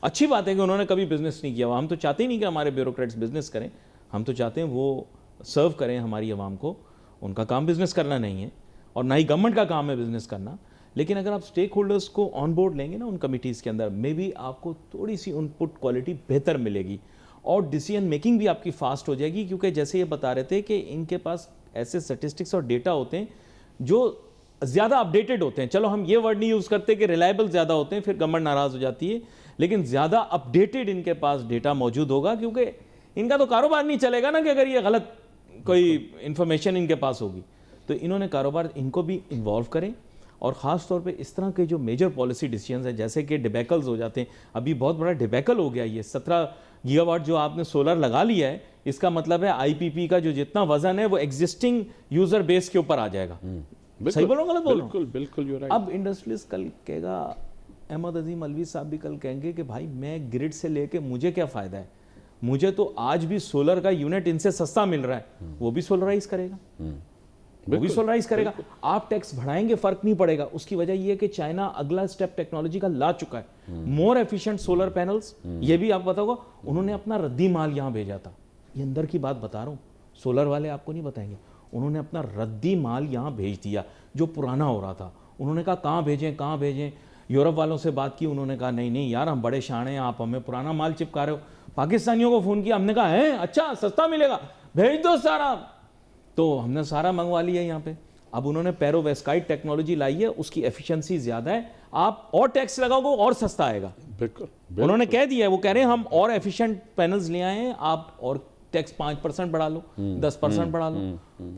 اچھی بات ہے کہ انہوں نے کبھی بزنس نہیں کیا ہوا. ہم تو چاہتے ہی نہیں کہ ہمارے بیوروکریٹس بزنس کریں, ہم تو چاہتے ہیں وہ سرو کریں ہماری عوام کو. ان کا کام بزنس کرنا نہیں ہے اور نہ ہی گورنمنٹ کا کام ہے بزنس کرنا. لیکن اگر آپ اسٹیک ہولڈرز کو آن بورڈ لیں گے نا ان کمیٹیز کے اندر, میں بھی آپ کو تھوڑی سی ان پٹ کوالٹی بہتر ملے گی اور ڈیسیژن میکنگ بھی آپ کی فاسٹ ہو جائے گی. کیونکہ جیسے یہ بتا رہے تھے کہ ان کے پاس ایسے سٹیسٹکس اور ڈیٹا ہوتے ہیں جو زیادہ اپڈیٹڈ ہوتے ہیں. چلو ہم یہ ورڈ نہیں یوز کرتے کہ ریلائبل زیادہ ہوتے ہیں, پھر گورنمنٹ ناراض ہو جاتی ہے, لیکن زیادہ اپڈیٹڈ ان کے پاس ڈیٹا موجود ہوگا. کیونکہ ان کا تو کاروبار نہیں چلے گا نا کہ اگر یہ غلط کوئی انفارمیشن ان کے پاس ہوگی. تو انہوں نے کاروبار ان کو بھی انوالو کریں اور خاص طور پہ اس طرح کے جو میجر پالیسی ڈیسیژنز ہیں جیسے کہ ڈیبیکلز ہو جاتے ہیں. ابھی بہت بڑا ڈیبیکل ہو گیا یہ 17 گیگا واٹ جو آپ نے سولر لگا لیا ہے, اس کا مطلب ہے آئی پی پی کا جو جتنا وزن ہے وہ ایگزسٹنگ یوزر بیس کے اوپر آ جائے گا. صحیح بول رہا ہوں غلط بول رہا ہوں؟ بالکل. اب انڈسٹریلسٹ کل کہے گا, احمد عظیم الوی صاحب بھی کل کہیں گے کہ بھائی میں گرڈ سے لے کے مجھے کیا فائدہ ہے, مجھے تو آج بھی سولر کا یونٹ ان سے سستا مل رہا ہے, وہ بھی سولرائز کرے گا, وہ بھی سولرائز کرے گا. آپ ٹیکس بڑھائیں گے فرق نہیں پڑے گا. اس کی وجہ یہ ہے کہ چائنا اگلا سٹیپ ٹیکنالوجی کا لا چکا ہے, مور ایفیشینٹ سولر پینلز. یہ بھی آپ بتاؤ گا, انہوں نے اپنا ردی مال یہاں بھیجا تھا. یہ اندر کی بات بتا رہا ہوں, سولر والے آپ کو نہیں بتائیں گے. انہوں نے اپنا ردی مال یہاں بھیج دیا جو پرانا ہو رہا تھا. انہوں نے کہا کہاں بھیجیں. یورپ والوں سے بات کی, انہوں نے کہا نہیں یار ہم بڑے شانے ہیں, آپ ہمیں پرانا مال چپکا رہے ہو. پاکستانیوں کو فون کیا, ہم نے کہا ہے اچھا سستا ملے گا, بھیج دو سارا. تو ہم نے سارا منگوا لیا یہاں پہ. اب انہوں نے پیرو ویسکائٹ ٹیکنالوجی لائی ہے, اس کی ایفیشنسی زیادہ ہے, آپ اور ٹیکس لگاؤ گے اور سستا آئے گا. بالکل انہوں نے کہہ دیا ہے, وہ کہہ رہے ہیں ہم اور ایفیشینٹ پینلز لے آئے ہیں, آپ اور ٹیکس 5% بڑھا لو, 10% بڑھا لو.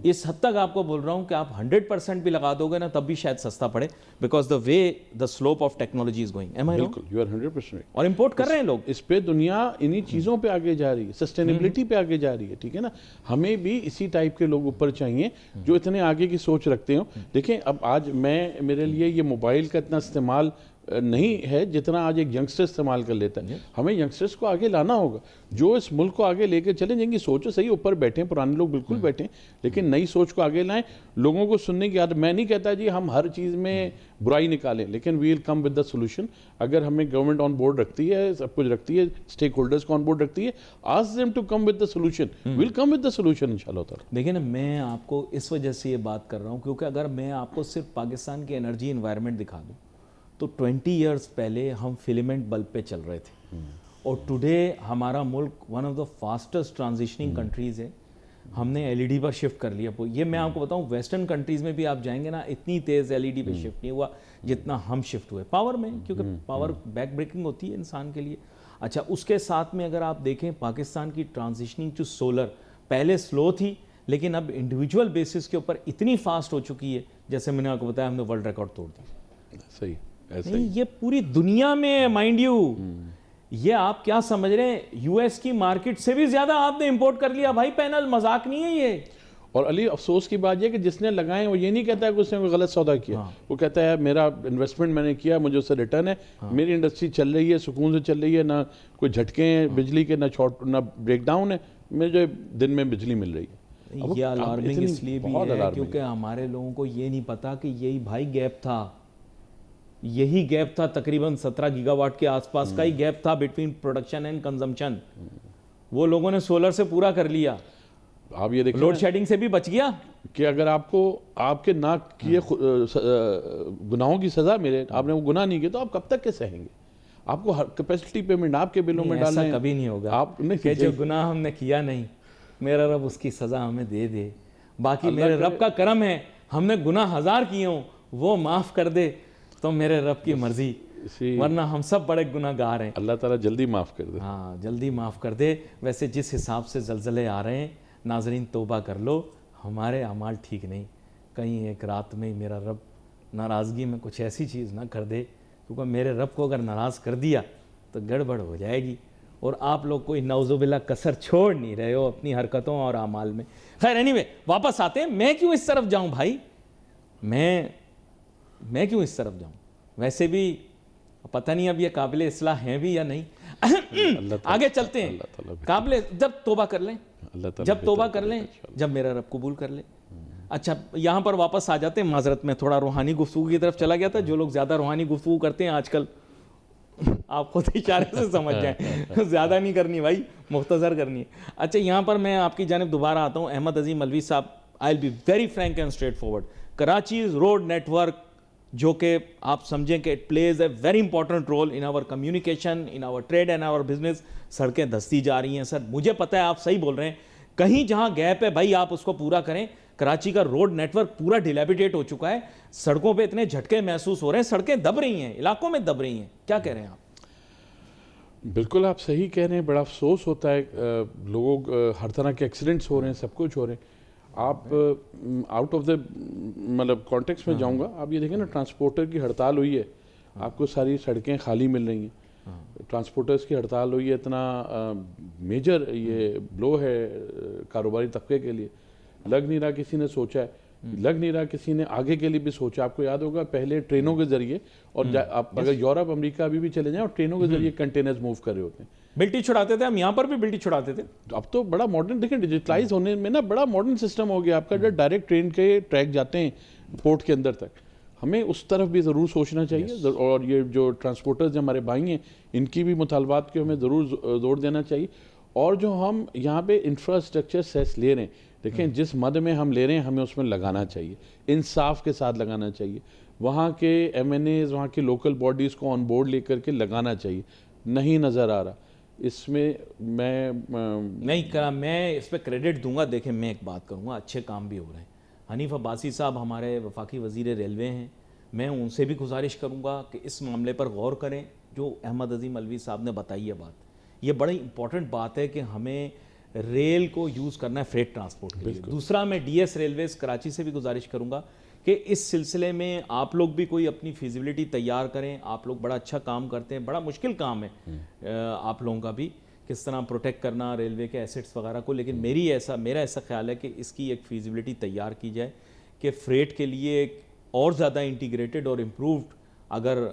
اس حد تک آپ کو بول رہا ہوں کہ آپ 100% بھی لگا دو گے نا تب بھی شاید سستا پڑے, because the way the slope of technology is going. بالکل یو آر 100% اور امپورٹ کر رہے ہیں لوگ. اس پہ دنیا انہی چیزوں پہ آگے جا رہی ہے, سسٹینیبلٹی پہ آگے جا رہی ہے. ٹھیک ہے نا, ہمیں بھی اسی ٹائپ کے لوگ اوپر چاہیے جو اتنے آگے کی سوچ رکھتے ہوں. دیکھیں اب آج میرے لیے یہ موبائل کا اتنا استعمال نہیں ہے جتنا آج ایک ینگسٹر استعمال کر لیتا ہے. ہمیں ینگسٹرز کو آگے لانا ہوگا جو اس ملک کو آگے لے کے چلیں. جن کی سوچو صحیح اوپر بیٹھیں, پرانے لوگ بالکل بیٹھیں, لیکن لیکن نئی سوچ کو آگے لائیں, لوگوں کو سننے کی عادت. میں نہیں کہتا جی ہم ہر چیز میں برائی نکالیں, لیکن وی will come with the solution. اگر ہمیں گورنمنٹ آن بورڈ رکھتی ہے, سب کچھ رکھتی ہے, اسٹیک ہولڈرز کو آن بورڈ رکھتی ہے, ask them to come with the solution, we will come with the solution انشاءاللہ تعالی. دیکھیں نا, میں آپ کو اس وجہ سے یہ بات کر رہا ہوں کیونکہ اگر میں آپ کو صرف پاکستان کی انرجی انوائرمنٹ دکھا دوں تو 20 ایئرز پہلے ہم فیلیمنٹ بلب پہ چل رہے تھے, اور ٹوڈے ہمارا ملک one of the fastest transitioning countries ہے. ہم نے ایل ای ڈی پر شفٹ کر لیا. یہ میں آپ کو بتاؤں, ویسٹرن کنٹریز میں بھی آپ جائیں گے نا, اتنی تیز ایل ای ڈی پہ شفٹ نہیں ہوا جتنا ہم شفٹ ہوئے پاور میں, کیونکہ پاور بیک بریکنگ ہوتی ہے انسان کے لیے. اچھا, اس کے ساتھ میں اگر آپ دیکھیں پاکستان کی ٹرانزیشننگ ٹو سولر پہلے سلو تھی, لیکن اب انڈیویجول بیسس کے اوپر اتنی فاسٹ ہو چکی ہے, جیسے میں نے آپ کو بتایا ہم نے ورلڈ ریکارڈ توڑ دیا. صحیح ایسا نہیں, یہ پوری دنیا میں مائنڈ یو, یہ آپ کیا سمجھ رہے ہیں, یو ایس کی مارکیٹ سے بھی زیادہ آپ نے امپورٹ کر لیا بھائی پینل, مذاق نہیں ہے یہ. اور علی افسوس کی بات یہ کہ جس نے لگائے وہ یہ نہیں کہتا ہے کہ اس نے کوئی غلط سودا کیا, وہ کہتا ہے میرا انویسٹمنٹ میں نے کیا, مجھے اس سے ریٹرن ہے, میری انڈسٹری چل رہی ہے, سکون سے چل رہی ہے, نہ کوئی جھٹکے ہیں بجلی کے, نہ بریک ڈاؤن ہے, مجھے دن میں بجلی مل رہی ہے. یہ الارمنگ اس لیے بھی ہے کیونکہ ہمارے لوگوں کو یہ نہیں پتا کہ یہی بھائی گیپ تھا, یہی گیپ تھا, تقریباً 17 گیگا واٹ کے آس پاس کا ہی گیپ تھا بٹوین پروڈکشن اینڈ کنزمپشن. وہ لوگوں نے سولر سے پورا کر لیا. آپ یہ دیکھیں لوڈ شیڈنگ سے بھی بچ گیا کہ اگر آپ کو آپ کے نہ کیے گناہوں کی سزا ملے, آپ نے وہ گناہ نہیں کیے, تو آپ کب تک کے سہیں گے؟ آپ کو کیپیسٹی پیمنٹ آپ کے بلوں میں ڈالنا ہے. ایسا کبھی نہیں ہوگا آپ کہ جو گناہ ہم نے کیا نہیں, میرا رب اس کی سزا ہمیں دے دے. باقی میرے رب کا کرم ہے, ہم نے گناہ 1000 کیے ہوں وہ معاف کر دے تو میرے رب کی مرضی, ورنہ ہم سب بڑے گناہ گار ہیں. اللہ تعالیٰ جلدی معاف کر دے. ہاں, جلدی معاف کر دے. ویسے جس حساب سے زلزلے آ رہے ہیں ناظرین, توبہ کر لو, ہمارے اعمال ٹھیک نہیں, کہیں ایک رات میں میرا رب ناراضگی میں کچھ ایسی چیز نہ کر دے, کیونکہ میرے رب کو اگر ناراض کر دیا تو گڑبڑ ہو جائے گی. اور آپ لوگ کوئی نعوذ باللہ کسر چھوڑ نہیں رہے ہو اپنی حرکتوں اور اعمال میں. خیر اینی واپس آتے ہیں. میں کیوں اس طرف جاؤں بھائی, میں کیوں اس طرف جاؤں؟ ویسے بھی پتہ نہیں اب یہ قابل اصلاح ہیں بھی یا نہیں. آگے چلتے ہیں. قابل جب توبہ کر لیں, جب توبہ کر لیں, جب میرا رب قبول کر لے. اچھا, یہاں پر واپس آ جاتے ہیں. معذرت میں تھوڑا روحانی گفتگو کی طرف چلا گیا تھا. جو لوگ زیادہ روحانی گفتگو کرتے ہیں آج کل, آپ خود اشارے سے سمجھ جائیں, زیادہ نہیں کرنی بھائی, مختصر کرنی ہے. اچھا, یہاں پر میں آپ کی جانب دوبارہ آتا ہوں. Ahmad Azeem Malvi sahib, I will be very frank and straight forward. Karachi road network, جو کہ آپ سمجھیں کہ it plays a very important role in our communication, in our trade and our business. سڑکیں دھستی جا رہی ہیں سر, مجھے پتہ ہے آپ صحیح بول رہے ہیں. کہیں جہاں گیپ ہے بھائی آپ اس کو پورا کریں. کراچی کا روڈ نیٹ ورک پورا ڈیلیبیٹیٹ ہو چکا ہے, سڑکوں پہ اتنے جھٹکے محسوس ہو رہے ہیں, سڑکیں دب رہی ہیں, علاقوں میں دب رہی ہیں. کیا کہہ رہے ہیں آپ؟ بالکل آپ صحیح کہہ رہے ہیں. بڑا افسوس ہوتا ہے, لوگوں ہر طرح کے ایکسیڈنٹس ہو رہے ہیں, سب کچھ ہو رہے ہیں. آپ آؤٹ آف دا مطلب کانٹیکس میں جاؤں گا. آپ یہ دیکھیں نا, ٹرانسپورٹر کی ہڑتال ہوئی ہے, آپ کو ساری سڑکیں خالی مل رہی ہیں. ٹرانسپورٹرز کی ہڑتال ہوئی ہے, اتنا میجر یہ بلو ہے کاروباری طبقے کے لیے. لگ نہیں رہا کسی نے سوچا ہے, لگ نہیں رہا کسی نے آگے کے لیے بھی سوچا. آپ کو یاد ہوگا پہلے ٹرینوں کے ذریعے, اور آپ اگر یورپ امریکہ ابھی بھی چلے جائیں, اور ٹرینوں کے ذریعے کنٹینرز موو کر رہے ہوتے ہیں. بلٹی چھڑاتے تھے ہم, یہاں پر بھی بلٹی چھڑاتے تھے. اب تو بڑا ماڈرن, دیکھیں ڈیجیٹلائز ہونے میں نا بڑا ماڈرن سسٹم ہو گیا. آپ کا جو ڈائریکٹ ٹرین کے ٹریک جاتے ہیں پورٹ کے اندر تک, ہمیں اس طرف بھی ضرور سوچنا چاہیے. اور یہ جو ٹرانسپورٹرز ہمارے بھائی ہیں, ان کی بھی مطالبات کے ہمیں ضرور زور دینا چاہیے. اور جو ہم یہاں پہ انفراسٹرکچر سیس لے رہے ہیں, دیکھیں جس مد میں ہم لے رہے ہیں ہمیں اس میں لگانا چاہیے, انصاف کے ساتھ لگانا چاہیے. وہاں کے ایم این ایز, وہاں کے لوکل باڈیز کو آن بورڈ لے کر کے لگانا چاہیے. نہیں نظر آ رہا اس میں. میں اس پہ کریڈٹ دوں گا. دیکھیں میں ایک بات کروں گا, اچھے کام بھی ہو رہے ہیں. حنیف عباسی صاحب ہمارے وفاقی وزیر ریلوے ہیں, میں ان سے بھی گزارش کروں گا کہ اس معاملے پر غور کریں جو احمد عظیم ملوی صاحب نے بتائی ہے بات. یہ بڑی امپورٹنٹ بات ہے کہ ہمیں ریل کو یوز کرنا ہے فریٹ ٹرانسپورٹ کے لیے. دوسرا, میں ڈی ایس ریلویز کراچی سے بھی گزارش کروں گا کہ اس سلسلے میں آپ لوگ بھی کوئی اپنی فیزیبلٹی تیار کریں. آپ لوگ بڑا اچھا کام کرتے ہیں, بڑا مشکل کام ہے آپ لوگوں کا بھی, کس طرح پروٹیکٹ کرنا ریلوے کے ایسٹس وغیرہ کو. لیکن میرا ایسا خیال ہے کہ اس کی ایک فیزیبلٹی تیار کی جائے کہ فریٹ کے لیے ایک اور زیادہ انٹیگریٹڈ اور امپرووڈ اگر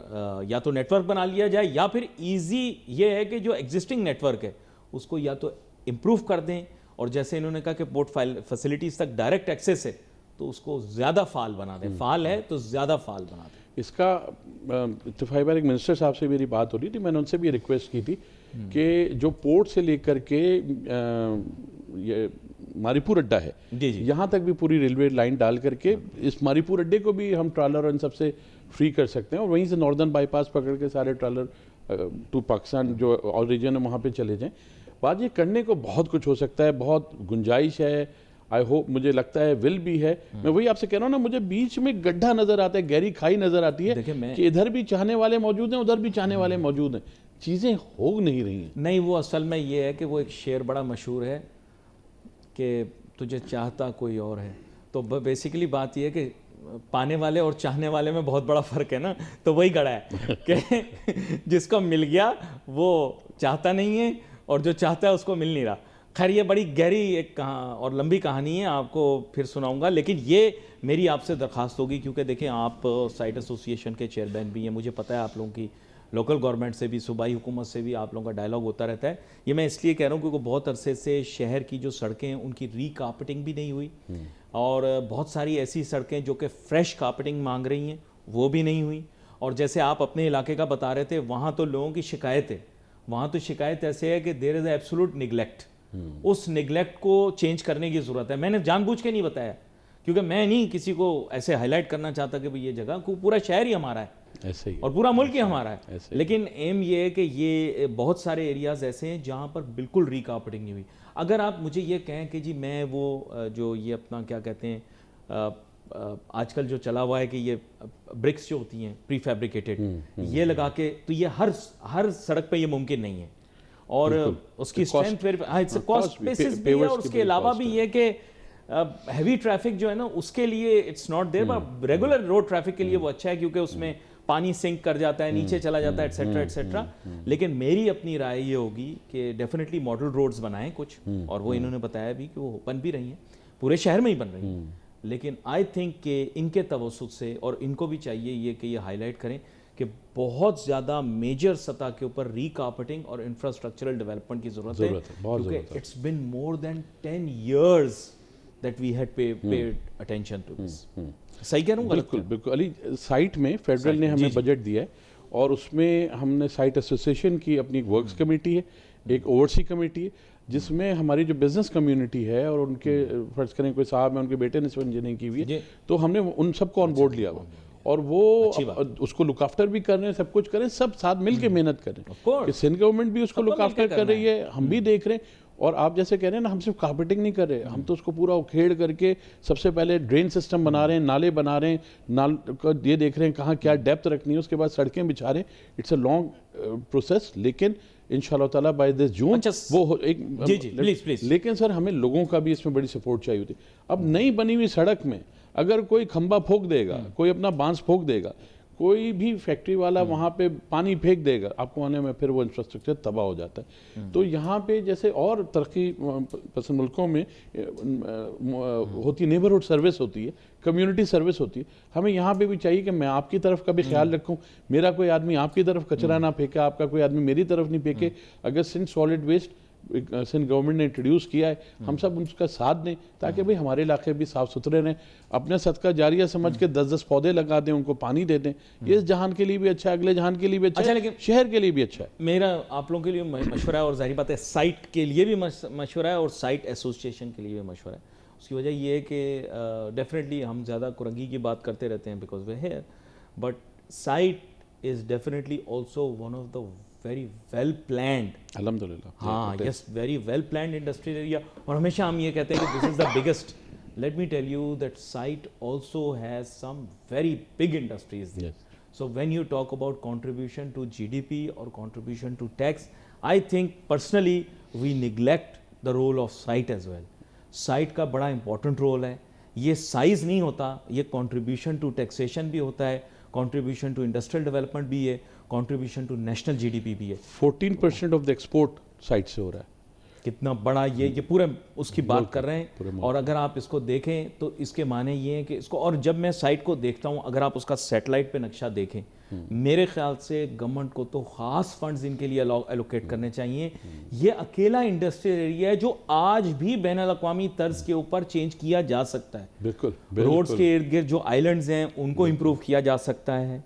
یا تو نیٹ ورک بنا لیا جائے, یا پھر ایزی یہ ہے کہ جو ایگزسٹنگ نیٹ ورک ہے اس کو یا تو امپروو کر دیں اور جیسے انہوں نے کہا کہ پورٹ فیسلٹیز تک ڈائریکٹ ایکسیس ہے تو اس کو زیادہ فعال بنا دیں, فعال ہے تو زیادہ فعال بنا دیں. اس کا اتفاقی بار ایک منسٹر صاحب سے میری بات ہو رہی تھی, میں نے ان سے بھی ریکویسٹ کی تھی کہ جو پورٹ سے لے کر کے یہ ماری پور اڈہ ہے یہاں تک بھی پوری ریلوے لائن ڈال کر کے اس ماری پور اڈے کو بھی ہم ٹرالر اور ان سب سے فری کر سکتے ہیں, اور وہیں سے ناردرن بائی پاس پکڑ کے سارے ٹرالر ٹو پاکستان جو اور ریجن ہے وہاں پہ چلے جائیں. بات یہ کرنے کو بہت کچھ ہو سکتا ہے, بہت گنجائش ہے, آئی ہوپ, مجھے لگتا ہے ول بھی ہے. میں وہی آپ سے کہہ رہا ہوں نا, مجھے بیچ میں گڈھا نظر آتا ہے, گہری کھائی نظر آتی ہے کہ ادھر بھی چاہنے والے موجود ہیں ادھر بھی چاہنے والے موجود ہیں, چیزیں ہو نہیں رہی ہیں. نہیں, وہ اصل میں یہ ہے کہ وہ ایک شعر بڑا مشہور ہے کہ تجھے چاہتا کوئی اور ہے. تو بیسیکلی بات یہ ہے کہ پانے والے اور چاہنے والے میں بہت بڑا فرق ہے نا, تو وہی گڑا ہے کہ جس کو مل گیا وہ چاہتا نہیں ہے اور جو چاہتا ہے اس کو مل نہیں رہا. خیر یہ بڑی گہری ایک اور لمبی کہانی ہے, آپ کو پھر سناؤں گا, لیکن یہ میری آپ سے درخواست ہوگی کیونکہ دیکھیں آپ سائٹ ایسوسیشن کے چیئرمین بھی ہیں, مجھے پتہ ہے آپ لوگوں کی لوکل گورنمنٹ سے بھی صوبائی حکومت سے بھی آپ لوگوں کا ڈائلاگ ہوتا رہتا ہے. یہ میں اس لیے کہہ رہا ہوں کیونکہ بہت عرصے سے شہر کی جو سڑکیں ہیں ان کی ری کارپیٹنگ بھی نہیں ہوئی, اور بہت ساری ایسی سڑکیں جو کہ فریش کارپیٹنگ مانگ رہی ہیں وہ بھی نہیں ہوئی. اور جیسے آپ اپنے علاقے کا بتا رہے تھے, وہاں تو لوگوں کی شکایت ہے, وہاں تو شکایت ایسے ہے کہ دیر از اے ایبسولوٹ نیگلیکٹ. اس نیگلیکٹ کو چینج کرنے کی ضرورت ہے. میں نے جان بوجھ کے نہیں بتایا کیونکہ میں نہیں کسی کو ایسے ہائی لائٹ کرنا چاہتا کہ یہ جگہ پورا شہر ہی ہمارا ہے ایسے ہی اور پورا ملک ہی ہمارا ہے, لیکن ایم یہ ہے کہ یہ بہت سارے ایریاز ایسے ہیں جہاں پر بالکل ری کارپیٹنگ نہیں ہوئی. اگر آپ مجھے یہ کہیں کہ جی میں وہ جو یہ اپنا کیا کہتے ہیں آج کل جو چلا ہوا ہے کہ یہ برکس جو ہوتی ہیں پری فیبریکیٹڈ یہ لگا کے, تو یہ ہر سڑک پہ یہ ممکن نہیں ہے, اور اس کی اسٹرینتھ کاسٹ بیسس بھی ہے, اور اس کے علاوہ بھی یہ کہ ہیوی ٹریفک جو ہے نا اس کے لیے it's not there, but regular road traffic کے لیے وہ اچھا ہے کیونکہ اس میں پانی سنک کر جاتا ہے, نیچے چلا جاتا ہے, ایٹسیٹرا ایٹسیٹرا. لیکن میری اپنی رائے یہ ہوگی کہ ڈیفینیٹلی ماڈل روڈز بنائیں کچھ, اور وہ انہوں نے بتایا بھی کہ وہ بن بھی رہی ہیں, پورے شہر میں ہی بن رہی ہیں, لیکن آئی تھنک کہ ان کے توسط سے, اور ان کو بھی چاہیے یہ کہ یہ ہائی لائٹ کریں کہ بہت زیادہ میجر سطح کے اوپر ری کارپیٹنگ اور انفراسٹرکچرل ڈیولپمنٹ کی ضرورت ہے, کیونکہ it's been more than 10 years that we had paid attention to this. صحیح کہہ رہا ہوں؟ بالکل بالکل علی, سائٹ میں فیڈرل نے ہمیں بجٹ دیا ہے اور اس میں ہم نے سائٹ ایسوسیشن کی اپنی ایک ورکس کمیٹی ہے, ایک اوورسی کمیٹی ہے, جس میں ہماری جو بزنس کمیونٹی ہے اور ان کے فرض کریں کوئی صاحب ہیں ان کے بیٹے نے سول انجینئرنگ کی ہوئی ہے, تو ہم نے ان سب کو آن بورڈ لیا ہوا, اور وہ اس کو لک آفٹر بھی کر رہے ہیں, سب کچھ کر رہے ہیں, سب ساتھ مل کے محنت کر رہے ہیں کہ سندھ گورنمنٹ بھی اس کو لک آفٹر کر رہی ہے, ہم بھی دیکھ رہے ہیں. اور آپ جیسے کہہ رہے ہیں نا, ہم صرف کارپیٹنگ نہیں کر رہے, ہم تو اس کو پورا اکھیڑ کر کے سب سے پہلے ڈرین سسٹم بنا رہے ہیں, نالے بنا رہے ہیں, یہ دیکھ رہے ہیں کہاں کیا ڈیپتھ رکھنی ہے, اس کے بعد سڑکیں بچھا رہے ہیں. اٹس اے لانگ پروسیس, لیکن انشاءاللہ تعالیٰ بائی دس جون وہ ایک, لیکن سر ہمیں لوگوں کا بھی اس میں بڑی سپورٹ چاہیے ہوتی. اب نئی بنی ہوئی سڑک میں اگر کوئی کھمبا پھونک دے گا, کوئی اپنا بانس پھونک دے گا, کوئی بھی فیکٹری والا وہاں پہ پانی پھینک دے گا, آپ کو آنے میں پھر وہ انفراسٹرکچر تباہ ہو جاتا ہے. تو یہاں پہ جیسے اور ترقی پسند ملکوں میں ہوتی نیبرہڈ سروس ہوتی ہے, کمیونٹی سروس ہوتی ہے, ہمیں یہاں پہ بھی چاہیے کہ میں آپ کی طرف کا بھی خیال رکھوں, میرا کوئی آدمی آپ کی طرف کچرا نہ پھینکے, آپ کا کوئی آدمی میری طرف نہیں پھینکے. اگر Sindh solid waste Sindh government نے انٹروڈیوس کیا ہے, ہم سب ان کا ساتھ دیں تاکہ بھئی ہمارے علاقے بھی صاف ستھرے رہیں. اپنے صدقہ جاریہ سمجھ کے 10 پودے لگا دیں, ان کو پانی دے دیں, یہ اس جہان کے لیے بھی اچھا ہے, اگلے جہان کے لیے بھی اچھا ہے, لیکن شہر کے لیے بھی اچھا ہے. میرا آپ لوگوں کے لیے مشورہ ہے, اور ظاہری بات ہے سائٹ کے لیے بھی مشورہ ہے اور سائٹ ایسوسیشن کے لیے بھی مشورہ ہے. اس کی وجہ یہ ہے کہ ڈیفینیٹلی ہم زیادہ کرنگی کی بات کرتے رہتے ہیں because we're here, but site is definitely also one of the very well planned, الحمدللہ, ہاں yes, very well planned industrial area. اور ہمیشہ ہم یہ کہتے ہیں کہ this is the biggest. Let me tell you that site also has some very big industries. So when you talk about contribution to GDP or contribution to tax, I think personally we neglect the role of site as well. Site کا بڑا important role ہے, یہ size نہیں ہوتا, یہ contribution to taxation بھی ہوتا ہے, contribution to industrial development بھی ہے, contribution to national GDP بھی ہے. 14% of the export site سے ہو رہا ہے. کتنا بڑا یہ پورے اس کی بات کر رہے ہیں. اور اگر آپ اس کو دیکھیں تو اس کے معنی یہ ہیں کہ اس کو, اور جب میں سائٹ کو دیکھتا ہوں, اگر آپ اس کا سیٹلائٹ پہ نقشہ دیکھیں, میرے خیال سے گورنمنٹ کو تو خاص فنڈز ان کے لیے ایلوکیٹ کرنے چاہیے. یہ اکیلا انڈسٹریل ایریا ہے جو آج بھی بین الاقوامی طرز کے اوپر چینج کیا جا سکتا ہے. بالکل. روڈز کے ارد گرد جو آئلینڈز ہیں ان کو امپروو کیا جا سکتا ہے,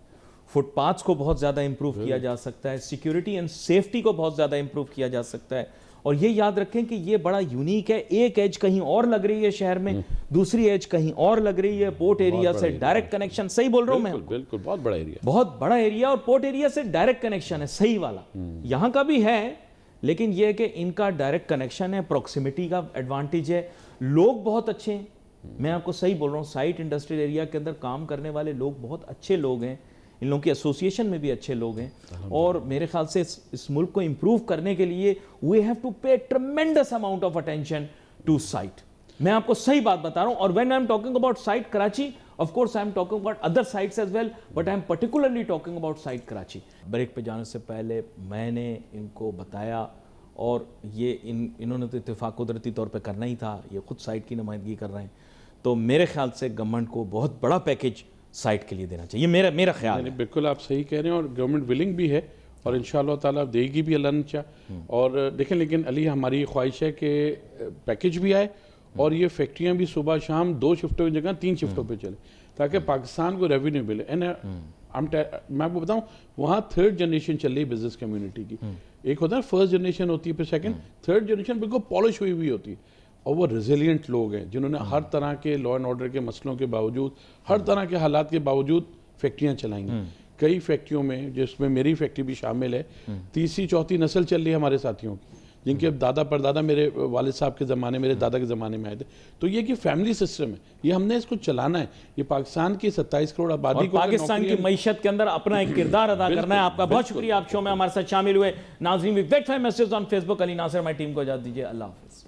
فٹ پاتھس کو بہت زیادہ امپروو کیا جا سکتا ہے, سیکیورٹی اینڈ سیفٹی کو بہت زیادہ امپروو کیا جا سکتا ہے. اور یہ یاد رکھیں کہ یہ بڑا یونیک ہے, ایک ایج کہیں اور لگ رہی ہے شہر میں, دوسری ایج کہیں اور لگ رہی ہے. پورٹ ایریا سے ڈائریکٹ کنیکشن, صحیح بول رہا ہوں میں, بالکل بہت بڑا ایریا, بہت بڑا ایریا, اور پورٹ ایریا سے ڈائریکٹ کنیکشن ہے, صحیح والا. یہاں کا بھی ہے لیکن یہ کہ ان کا ڈائریکٹ کنیکشن ہے, پروکسیمیٹی کا ایڈوانٹیج ہے, لوگ بہت اچھے ہیں. میں آپ کو صحیح بول رہا ہوں, سائٹ انڈسٹریل ایریا کے اندر کام کرنے والے لوگ بہت اچھے لوگ ہیں, ان لوگوں کی ایسوسیشن میں بھی اچھے لوگ ہیں. اور میرے خیال سے اس ملک کو امپروو کرنے کے لیے we have to pay tremendous amount of attention to site. میں آپ کو صحیح بات بتا رہا ہوں. اور when I'm talking about site Karachi, of course I'm talking about other sites as well, but I'm particularly talking about site Karachi. Break پہ جانے سے پہلے میں نے ان کو بتایا, اور یہ انہوں نے تو اتفاق قدرتی طور پہ کرنا ہی تھا, یہ خود سائٹ کی نمائندگی کر رہے ہیں, تو میرے خیال سے گورنمنٹ کو بہت بڑا پیکیج سائٹ کے لیے دینا چاہیے, میرا خیال ہے. بالکل آپ صحیح کہہ رہے ہیں, اور گورنمنٹ ولنگ بھی ہے, اور انشاءاللہ تعالیٰ دے گی بھی اللہ نے چاہ. اور دیکھیں لیکن علی ہماری یہ خواہش ہے کہ پیکیج بھی آئے, اور یہ فیکٹریاں بھی صبح شام 2 شفٹوں کی جگہ 3 شفٹوں پہ چلیں, تاکہ پاکستان کو ریونیو ملے. میں آپ کو بتاؤں, وہاں 3rd جنریشن چل رہی ہے بزنس کمیونٹی کی. ایک ہوتا ہے فرسٹ جنریشن ہوتی ہے, پھر سیکنڈ, 3rd جنریشن بالکل پالش ہوئی ہوتی ہے, اور وہ ریزیلینٹ لوگ ہیں جنہوں نے ہر طرح کے لا اینڈ آرڈر کے مسئلوں کے باوجود, ہر طرح کے حالات کے باوجود فیکٹریاں چلائیں گی. کئی فیکٹریوں میں, جس میں میری فیکٹری بھی شامل ہے, 3ری 4تھی نسل چل رہی ہے ہمارے ساتھیوں کی, جن کے دادا پردادا میرے والد صاحب کے زمانے, میرے دادا کے زمانے میں آئے تھے. تو یہ کہ فیملی سسٹم ہے, یہ ہم نے اس کو چلانا ہے. یہ پاکستان کی 27 کروڑ آبادی کو, پاکستان کی معیشت کے اندر اپنا ایک کردار ادا کرنا ہے. آپ کا بہت شکریہ, آپ شو میں ہمارے ساتھ شامل ہوئے. ناظرین we wait for messages on Facebook. Ali Nasir ہماری ٹیم کو اجازت دیجیے, اللہ حافظ.